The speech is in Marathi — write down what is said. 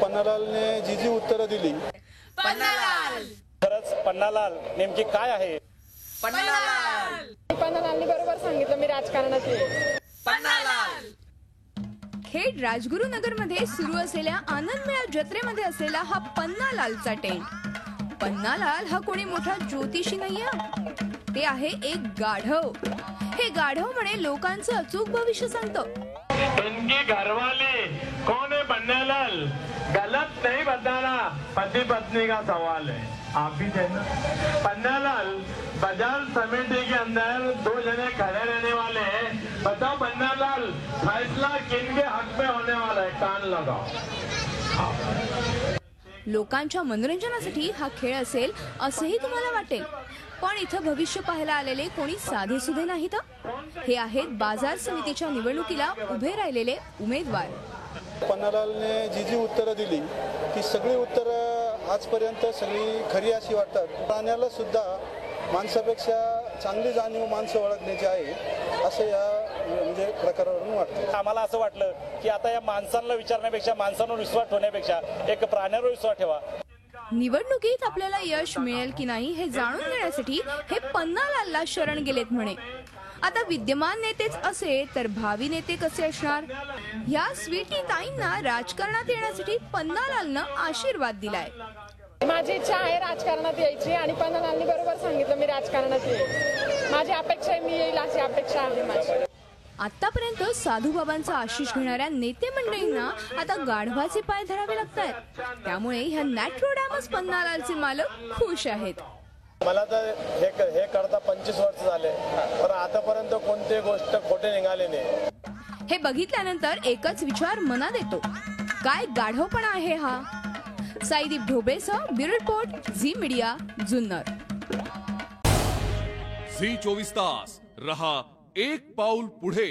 पन्नालालने जी उत्तरं दिली, पन्नालाल खरंच पन्नालाल नेमकी काय आहे? पन्नालालनी बरोबर सांगितलं, मी राजकारणात आहे. पन्नालाल खेड राजगुरुनगर मध्ये सुरू असलेल्या आनंद मेळा जत्रेमध्ये असलेला हा पन्नालालचा टेंट. पन्नालाल हा कोणी मोठा ज्योतिषी नाहीये, ते आहे एक गाढव. हे गाढव म्हणे लोकांचं अचूक भविष्य सांगतं. इनकी घरवाली कौन है पन्नालाल? गलत नहीं बताना, पति पत्नी का सवाल है. आप भी थे ना? पन्नालाल बाजार समिति के अंदर 2 जने खड़े रहने वाले हैं. बताओ पन्नालाल, फैसला किन के हक में होने वाला है? कान लगाओ. लोकांच्या मनोरंजनासाठी हा खेळ असेल असेही तुम्हाला वाटेल, पण इथं भविष्य पाहायला आलेले कोणी साधे सुधे नाहीत. हे आहेत बाजार समितीच्या निवडणुकीला उभे राहिलेले उमेदवार. पन्नालालने जी उत्तरं दिली ती सगळी उत्तरं आजपर्यंत सगळी खरी अशी वाटतात. प्राण्याला सुद्धा माणसापेक्षा चांगली जाणीव माणसं ओळखण्याची आहे असं या म्हणजे प्रकारावरून वाटतं. आम्हाला असं वाटलं की आता या माणसांना विचारण्यापेक्षा, माणसांवर विश्वास ठेवण्यापेक्षा एक प्राण्यावर विश्वास ठेवा. निवडणुकीत आपल्याला यश मिळेल की नाही हे जाणून घेण्यासाठी हे पन्नालालला शरण गेलेत म्हणे. आता विद्यमान नेतेच असे तर भावी नेते कसे असणार? या स्वीटी ताईंना राजकारणात येण्यासाठी पन्नालालनं आशीर्वाद दिलाय. माझी इच्छा आहे राजकारणात यायची आणि पन्नालालनी बरोबर सांगितलं, मी राजकारणात आहे. माझी अपेक्षा आहे मी येईल अशी अपेक्षा आहे माझी. आतापर्यंत साधूबाबांचा आशिष घेणाऱ्या नेते मंडळींना आता गाढवाचे पाय धरावे लागतात. त्यामुळे ह्या नॅट्रोडॅमस पन्नालालचे मालक खुश आहेत. मला तर हे करता 25 वर्ष झाले, पण आतापर्यंत कोणती गोष्ट खोटे निघाले नाही. हे बघितल्यानंतर एकच विचार मनात येतो, काय गाढवपणा आहे हा. साईदीप ढोबेसह bureau report, Zee media, Junnar. Zee 24 तास रहा एक पाऊल पुढे.